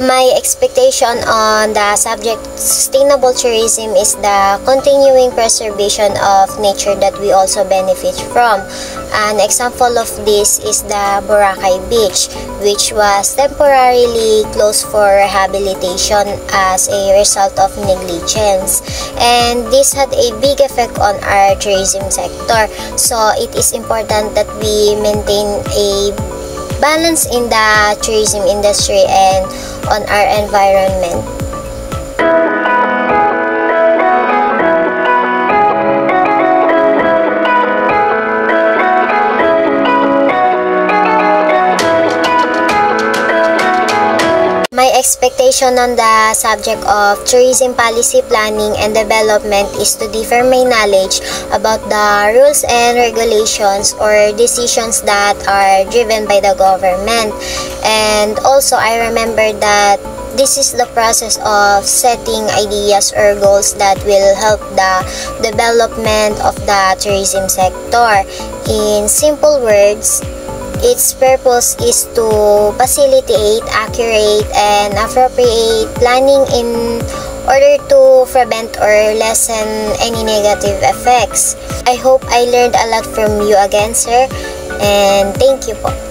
My expectation on the subject sustainable tourism is the continuing preservation of nature that we also benefit from. An example of this is the Boracay Beach, which was temporarily closed for rehabilitation as a result of negligence. And this had a big effect on our tourism sector. So it is important that we maintain a balance in the tourism industry and on our environment. My expectation on the subject of tourism policy planning and development is to differ my knowledge about the rules and regulations or decisions that are driven by the government. And also, I remember that this is the process of setting ideas or goals that will help the development of the tourism sector. In simple words, its purpose is to facilitate accurate and appropriate planning in order to prevent or lessen any negative effects. I hope I learned a lot from you again, sir, and thank you po.